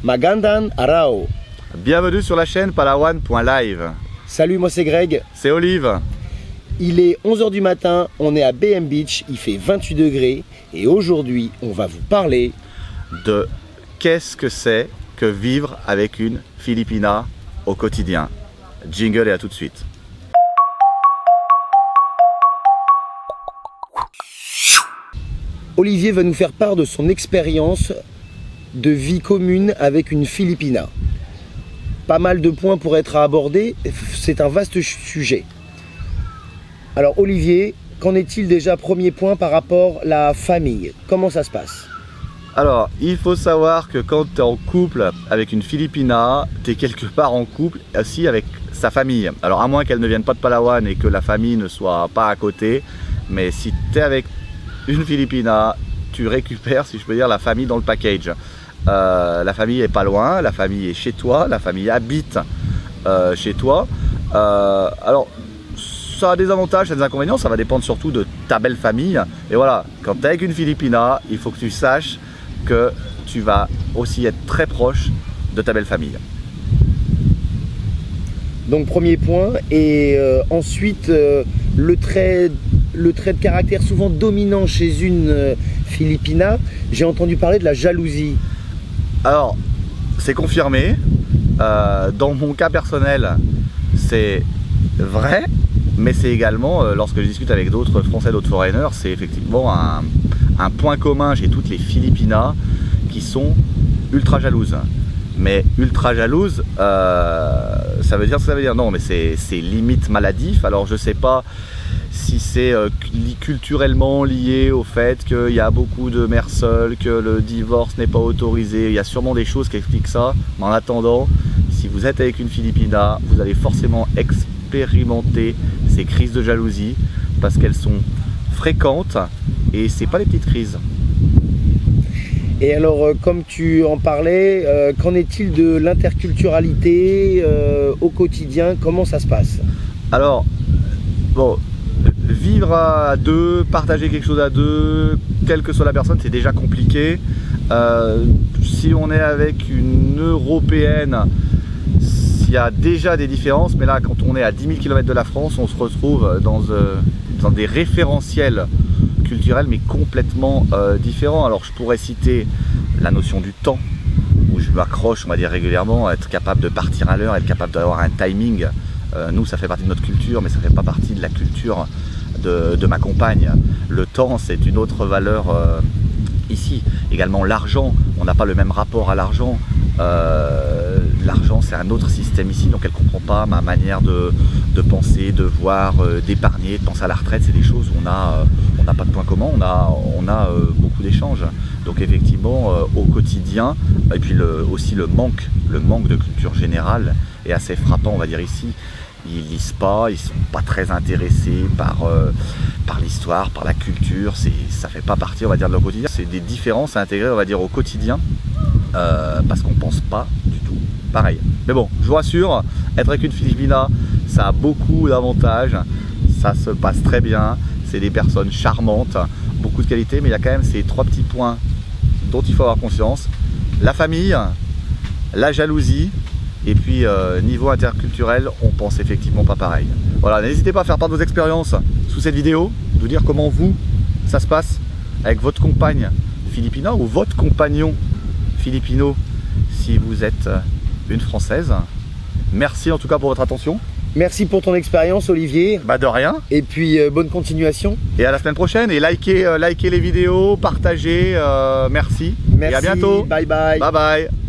Magandang Arao. Bienvenue sur la chaîne Palawan.live. Salut, moi c'est Greg. C'est Olive. Il est 11 h du matin, on est à BM Beach, il fait 28 degrés et aujourd'hui on va vous parler de qu'est-ce que c'est que vivre avec une Filipina au quotidien. Jingle et à tout de suite. Olivier va nous faire part de son expérience de vie commune avec une Filipina. Pas mal de points pour être abordés, c'est un vaste sujet. Alors Olivier, qu'en est-il déjà, premier point par rapport à la famille? Comment ça se passe? Alors, il faut savoir que quand tu es en couple avec une Filipina, tu es quelque part en couple aussi avec sa famille. Alors à moins qu'elle ne vienne pas de Palawan et que la famille ne soit pas à côté, mais si tu es avec une Filipina, tu récupères, si je peux dire, la famille dans le package. La famille est pas loin, la famille est chez toi, la famille habite chez toi. Alors, ça a des avantages et des inconvénients, ça va dépendre surtout de ta belle famille. Et voilà, quand tu es avec une Filipina, il faut que tu saches que tu vas aussi être très proche de ta belle famille. Donc premier point, et ensuite le trait de caractère souvent dominant chez une Filipina, j'ai entendu parler de la jalousie. Alors, c'est confirmé, dans mon cas personnel, c'est vrai, mais c'est également, lorsque je discute avec d'autres Français, d'autres foreigners, c'est effectivement un point commun chez toutes les Filipinas qui sont ultra jalouses. Mais ultra jalouse, ça veut dire ce que ça veut dire. Non, mais c'est limite maladif. Alors je sais pas si c'est culturellement lié au fait qu'il y a beaucoup de mères seules, que le divorce n'est pas autorisé. Il y a sûrement des choses qui expliquent ça. Mais en attendant, si vous êtes avec une Filipina, vous allez forcément expérimenter ces crises de jalousie parce qu'elles sont fréquentes et c'est pas des petites crises. Et alors, comme tu en parlais, qu'en est-il de l'interculturalité au quotidien? Comment ça se passe? Alors, bon, vivre à deux, partager quelque chose à deux, quelle que soit la personne, c'est déjà compliqué. Si on est avec une Européenne, il y a déjà des différences, mais là, quand on est à 10 000 km de la France, on se retrouve dans des référentiels culturel mais complètement différent. Alors je pourrais citer la notion du temps où je m'accroche, on va dire, régulièrement, être capable de partir à l'heure, être capable d'avoir un timing. Nous, ça fait partie de notre culture, mais ça fait pas partie de la culture de ma compagne. Le temps, c'est une autre valeur ici. Également l'argent, on n'a pas le même rapport à l'argent. L'argent, c'est un autre système ici, donc elle ne comprend pas ma manière de penser, de voir, d'épargner, de penser à la retraite. C'est des choses où on n'a pas de point commun, on a beaucoup d'échanges. Donc effectivement, au quotidien, et puis aussi le manque de culture générale est assez frappant, on va dire ici. Ils lisent pas, ils sont pas très intéressés par l'histoire, par la culture. Ça fait pas partie, on va dire, de leur quotidien. C'est des différences à intégrer, on va dire, au quotidien, parce qu'on pense pas du tout pareil. Mais bon, je vous rassure, être avec une Filipina, ça a beaucoup d'avantages, ça se passe très bien, c'est des personnes charmantes, beaucoup de qualités, mais il y a quand même ces trois petits points dont il faut avoir conscience: la famille, la jalousie, et puis niveau interculturel, on pense effectivement pas pareil. Voilà, n'hésitez pas à faire part de vos expériences sous cette vidéo, de vous dire comment vous, ça se passe avec votre compagne Filipina ou votre compagnon Filipino si vous êtes une Française. Merci en tout cas pour votre attention. Merci pour ton expérience, Olivier. Bah de rien. Et puis bonne continuation. Et à la semaine prochaine. Et likez les vidéos, partagez. Merci. Merci. Et à bientôt. Bye bye. Bye bye.